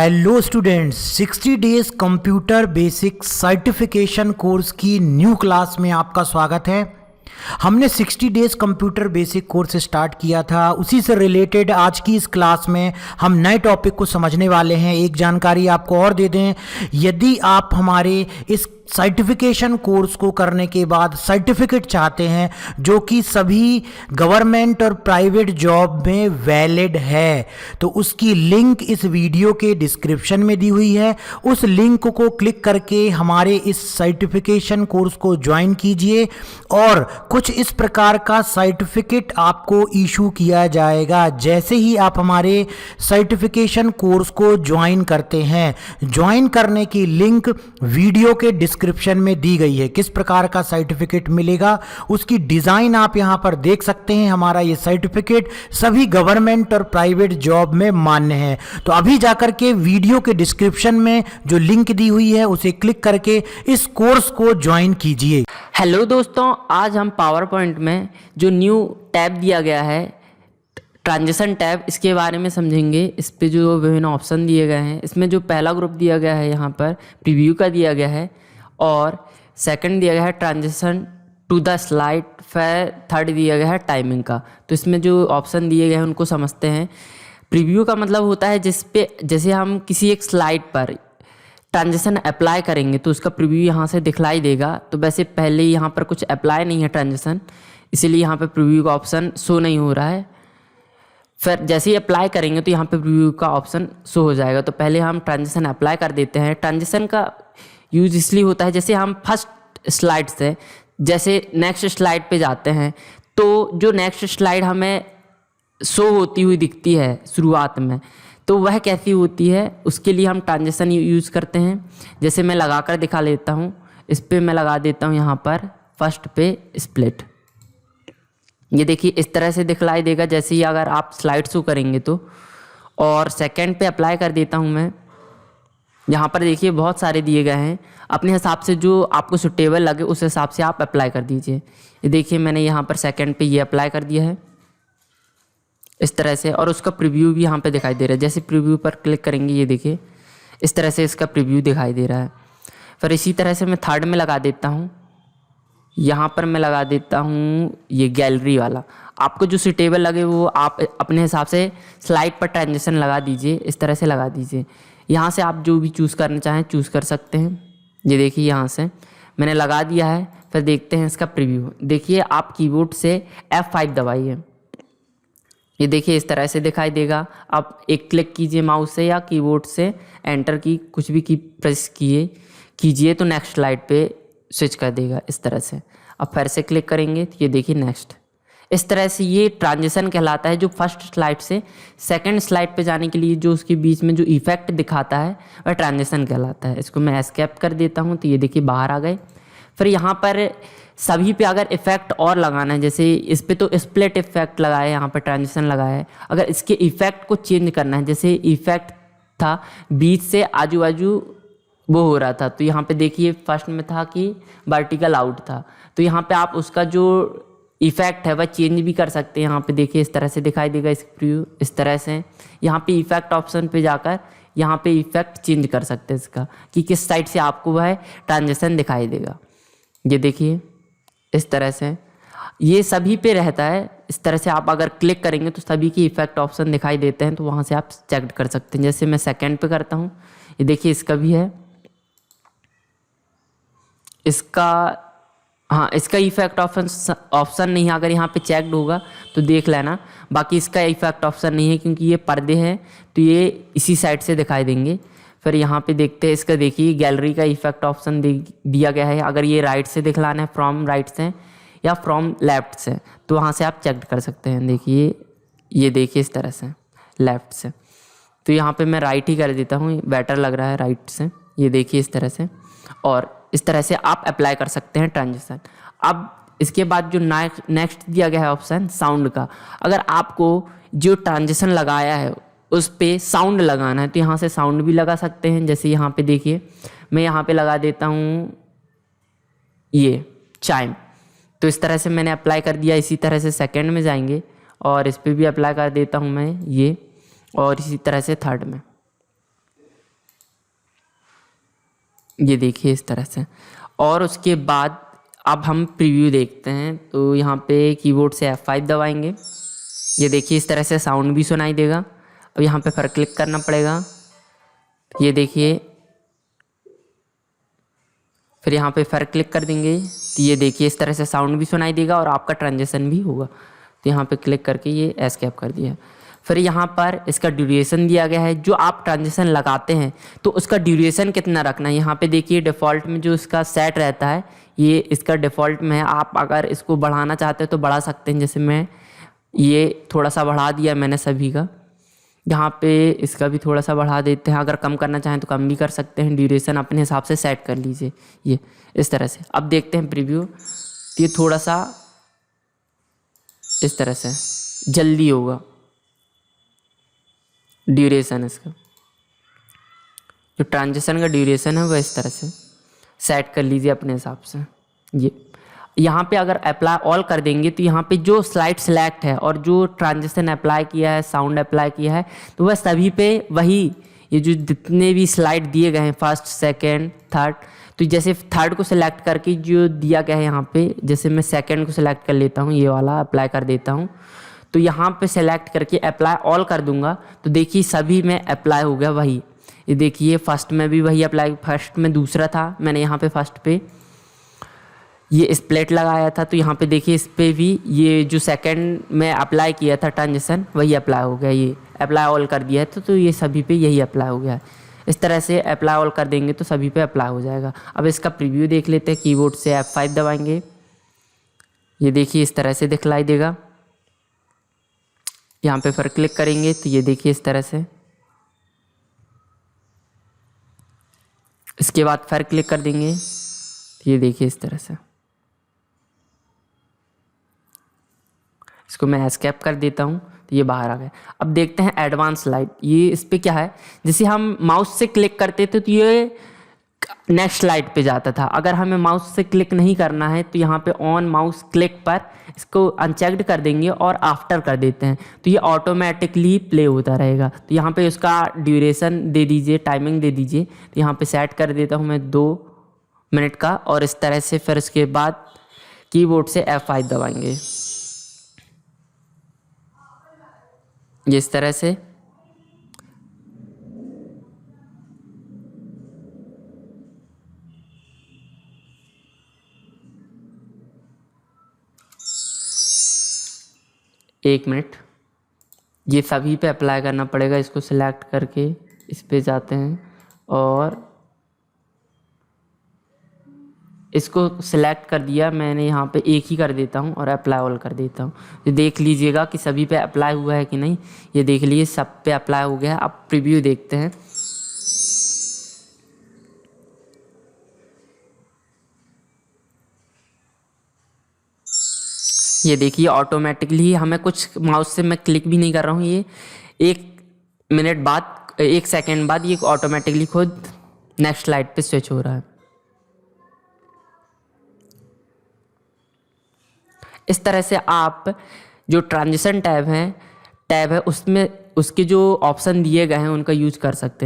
Hello students, 60 days computer basic certification course की new class में आपका स्वागत है। हमने 60 days computer basic course start किया था, उसी से रिलेटेड आज की इस क्लास में हम नए टॉपिक को समझने वाले हैं। एक जानकारी आपको और दे दें, यदि आप हमारे इस सर्टिफिकेशन कोर्स को करने के बाद सर्टिफिकेट चाहते हैं जो कि सभी गवर्नमेंट और प्राइवेट जॉब में वैलिड है, तो उसकी लिंक इस वीडियो के डिस्क्रिप्शन में दी हुई है। उस लिंक को क्लिक करके हमारे इस सर्टिफिकेशन कोर्स को ज्वाइन कीजिए और कुछ इस प्रकार का सर्टिफिकेट आपको इशू किया जाएगा जैसे ही आप हमारे सर्टिफिकेशन कोर्स को ज्वाइन करते हैं। ज्वाइन करने की लिंक वीडियो के डिस्क्रिप्शन में दी गई है। किस प्रकार का सर्टिफिकेट मिलेगा उसकी डिजाइन आप यहां पर देख सकते हैं। हमारा ये सर्टिफिकेट सभी गवर्नमेंट और प्राइवेट जॉब में मान्य है। तो अभी जाकर के वीडियो के डिस्क्रिप्शन में जो लिंक दी हुई है उसे क्लिक करके इस कोर्स को ज्वाइन कीजिए। हेलो दोस्तों, आज हम पावर पॉइंट में जो न्यू टैब दिया गया है ट्रांजिशन टैब, इसके बारे में समझेंगे। इस पे जो विभिन्न ऑप्शन दिए गए हैं, इसमें जो पहला ग्रुप दिया गया है यहाँ पर प्रीव्यू का दिया गया है और सेकंड दिया गया है ट्रांजिशन टू द स्लाइड, फिर थर्ड दिया गया है टाइमिंग का। तो इसमें जो ऑप्शन दिए गए हैं उनको समझते हैं। प्रीव्यू का मतलब होता है जैसे हम किसी एक स्लाइड पर ट्रांजिशन अप्लाई करेंगे तो उसका प्रीव्यू यहाँ से दिखलाई देगा। तो वैसे पहले यहाँ पर कुछ अप्लाई नहीं है ट्रांजिशन, इसीलिए यहाँ पर प्रीव्यू का ऑप्शन शो नहीं हो रहा है। फिर जैसे ही अप्लाई करेंगे तो यहाँ पे प्रीव्यू का ऑप्शन शो हो जाएगा। तो पहले हम ट्रांजिशन अप्लाई कर देते हैं। ट्रांजिशन का यूज इसलिए होता है जैसे हम फर्स्ट स्लाइड से जैसे नेक्स्ट स्लाइड पे जाते हैं तो जो नेक्स्ट स्लाइड हमें शो होती हुई दिखती है शुरुआत में, तो वह कैसी होती है उसके लिए हम ट्रांजिशन यूज़ करते हैं। जैसे मैं लगा कर दिखा लेता हूँ। इस पर मैं लगा देता हूँ यहाँ पर फर्स्ट पे स्प्लिट। ये देखिए इस तरह से दिखलाई देगा जैसे ही अगर आप स्लाइड शो करेंगे तो। और सेकंड पे अप्लाई कर देता हूँ मैं। यहाँ पर देखिए बहुत सारे दिए गए हैं, अपने हिसाब से जो आपको सुटेबल लगे उस हिसाब से आप अप्लाई कर दीजिए। ये देखिए मैंने यहाँ पर सेकंड पे ये अप्लाई कर दिया है इस तरह से, और उसका प्रीव्यू भी यहाँ पे दिखाई दे रहा है। जैसे प्रीव्यू पर क्लिक करेंगे ये देखिए इस तरह से इसका प्रीव्यू दिखाई दे रहा है। फिर इसी तरह से मैं थर्ड में लगा देता हूँ। यहाँ पर मैं लगा देता हूँ ये गैलरी वाला। आपको जो सूटेबल लगे वो आप अपने हिसाब से स्लाइड पर ट्रांजिशन लगा दीजिए, इस तरह से लगा दीजिए। यहाँ से आप जो भी चूज़ करना चाहें चूज़ कर सकते हैं। ये देखिए यहाँ से मैंने लगा दिया है। फिर देखते हैं इसका प्रीव्यू। देखिए आप कीबोर्ड से F5 दबाइए, ये देखिए इस तरह से दिखाई देगा। आप एक क्लिक कीजिए माउस से या कीबोर्ड से एंटर की कुछ भी की प्रेस कीजिए तो नेक्स्ट स्लाइड पे स्विच कर देगा इस तरह से। अब फिर से क्लिक करेंगे तो ये देखिए नेक्स्ट। इस तरह से ये ट्रांजिशन कहलाता है, जो फर्स्ट स्लाइड से सेकंड स्लाइड पे जाने के लिए जो उसके बीच में जो इफेक्ट दिखाता है वह ट्रांजिशन कहलाता है। इसको मैं एस्केप कर देता हूँ तो ये देखिए बाहर आ गए। फिर यहाँ पर सभी पे अगर इफेक्ट और लगाना है, जैसे इस पे तो स्प्लिट इफेक्ट लगाया है, यहाँ पर ट्रांजिशन लगाया है। अगर इसके इफेक्ट को चेंज करना है, जैसे इफेक्ट था बीच से आजू बाजू वो हो रहा था, तो यहाँ पे देखिए फर्स्ट में था कि वर्टिकल आउट था, तो यहाँ पे आप उसका जो इफेक्ट है वह चेंज भी कर सकते हैं। यहाँ पे देखिए इस तरह से दिखाई देगा इस प्रीव्यू इस तरह से। यहाँ पे इफेक्ट ऑप्शन पे जाकर यहाँ पे इफेक्ट चेंज कर सकते हैं इसका कि किस साइड से आपको वह ट्रांजिशन दिखाई देगा। ये देखिए इस तरह से ये सभी पे रहता है। इस तरह से आप अगर क्लिक करेंगे तो सभी की इफेक्ट ऑप्शन दिखाई देते हैं, तो वहाँ से आप चेक कर सकते हैं। जैसे मैं सेकंड पे करता हूँ, ये देखिए इसका भी है, इसका हाँ इसका इफेक्ट ऑप्शन नहीं है। अगर यहाँ पे चेक्ड होगा तो देख लेना, बाकी इसका इफेक्ट ऑप्शन नहीं है क्योंकि ये पर्दे हैं तो ये इसी साइड से दिखाई देंगे। फिर यहाँ पे देखते हैं इसका, देखिए गैलरी का इफेक्ट ऑप्शन दिया गया है। अगर ये राइट से दिखलाना है फ्रॉम राइट से या फ्रॉम लेफ्ट से तो वहाँ से आप चेक कर सकते हैं। देखिए ये देखिए इस तरह से लेफ्ट से, तो यहाँ पे मैं राइट ही कर देता हूँ, बेटर लग रहा है राइट से। ये देखिए इस तरह से, और इस तरह से आप अप्लाई कर सकते हैं ट्रांजिशन। अब इसके बाद जो नेक्स्ट दिया गया है ऑप्शन साउंड का, अगर आपको जो ट्रांजिशन लगाया है उस पे साउंड लगाना है तो यहाँ से साउंड भी लगा सकते हैं। जैसे यहाँ पे देखिए मैं यहाँ पे लगा देता हूँ ये चाइम, तो इस तरह से मैंने अप्लाई कर दिया। इसी तरह से सेकंड में जाएंगे और इस पर भी अप्लाई कर देता हूँ मैं ये, और इसी तरह से थर्ड में। ये देखिए इस तरह से। और उसके बाद अब हम प्रीव्यू देखते हैं, तो यहाँ पे कीबोर्ड से F5 दबाएंगे। ये देखिए इस तरह से साउंड भी सुनाई देगा। अब यहाँ पे फिर क्लिक करना पड़ेगा, ये देखिए, फिर यहाँ पे फिर क्लिक कर देंगे तो ये देखिए इस तरह से साउंड भी सुनाई देगा और आपका ट्रांजेक्शन भी होगा। तो यहाँ पे क्लिक करके ये एस्केप कर दिया। फिर यहाँ पर इसका ड्यूरेशन दिया गया है, जो आप ट्रांजेक्शन लगाते हैं तो उसका ड्यूरेशन कितना रखना है। यहाँ पे देखिए डिफ़ॉल्ट में जो इसका सेट रहता है ये इसका डिफ़ॉल्ट में है। आप अगर इसको बढ़ाना चाहते हैं तो बढ़ा सकते हैं, जैसे मैं ये थोड़ा सा बढ़ा दिया मैंने सभी का। यहाँ पे इसका भी थोड़ा सा बढ़ा देते हैं, अगर कम करना चाहें तो कम भी कर सकते हैं। ड्यूरेशन अपने हिसाब से सेट कर लीजिए ये इस तरह से। अब देखते हैं प्रीव्यू, तो ये थोड़ा सा इस तरह से जल्दी होगा ड्यूरेशन इसका। जो ट्रांजेक्शन का ड्यूरेशन है वह इस तरह से सेट कर लीजिए अपने हिसाब से। ये यहाँ पे अगर अप्लाई ऑल कर देंगे तो यहाँ पे जो स्लाइड सेलेक्ट है और जो ट्रांजेक्शन अप्लाई किया है, साउंड अप्लाई किया है, तो वह सभी पे वही ये जो जितने भी स्लाइड दिए गए हैं फर्स्ट सेकंड थर्ड, तो जैसे थर्ड को सिलेक्ट करके जो दिया गया है यहाँ पे, जैसे मैं सेकंड को सिलेक्ट कर लेता हूँ, ये वाला अप्लाई कर देता हूँ, तो यहाँ पे सेलेक्ट करके अप्लाई ऑल कर दूंगा तो देखिए सभी में अप्लाई हो गया वही। ये देखिए फर्स्ट में भी वही अप्लाई, फर्स्ट में दूसरा था, मैंने यहाँ पे फर्स्ट पे ये स्प्लिट लगाया था, तो यहाँ पे देखिए इस पे भी ये जो सेकंड में अप्लाई किया था ट्रांजेक्शन वही अप्लाई हो गया। ये अप्लाई ऑल कर दिया है तो ये सभी पे यही अप्लाई हो गया है। इस तरह से अप्लाई ऑल कर देंगे तो सभी पे अप्लाई हो जाएगा। अब इसका प्रीव्यू देख लेते हैं, कीबोर्ड से F5 दबाएंगे, ये देखिए इस तरह से दिखलाई देगा। यहाँ पे फिर क्लिक करेंगे तो ये देखिए इस तरह से। इसके बाद फिर क्लिक कर देंगे तो ये देखिए इस तरह से। इसको मैं एस्केप कर देता हूँ तो ये बाहर आ गया। अब देखते हैं एडवांस स्लाइड, ये इस पे क्या है, जैसे हम माउस से क्लिक करते थे तो ये नेक्स्ट स्लाइड पे जाता था। अगर हमें माउस से क्लिक नहीं करना है तो यहाँ पे ऑन माउस क्लिक पर इसको अनचेक्ड कर देंगे और आफ्टर कर देते हैं तो ये ऑटोमेटिकली प्ले होता रहेगा। तो यहाँ पे उसका ड्यूरेशन दे दीजिए, टाइमिंग दे दीजिए, तो यहाँ पे सेट कर देता हूँ मैं 2 मिनट का। और इस तरह से फिर उसके बाद कीबोर्ड से F5 दबाएंगे, ये इस तरह से। एक मिनट, ये सभी पे अप्लाई करना पड़ेगा। इसको सिलेक्ट करके इस पे जाते हैं और इसको सिलेक्ट कर दिया मैंने, यहाँ पे एक ही कर देता हूँ और अप्लाई ऑल कर देता हूँ। तो देख लीजिएगा कि सभी पे अप्लाई हुआ है कि नहीं। ये देख लीजिए सब पे अप्लाई हो गया है। अब प्रीव्यू देखते हैं, ये देखिए ऑटोमेटिकली हमें कुछ माउस से मैं क्लिक भी नहीं कर रहा हूँ, ये 1 मिनट बाद 1 सेकेंड बाद ये ऑटोमेटिकली खुद नेक्स्ट स्लाइड पे स्विच हो रहा है। इस तरह से आप जो ट्रांजिशन टैब है उसमें उसके जो ऑप्शन दिए गए हैं उनका यूज कर सकते हैं।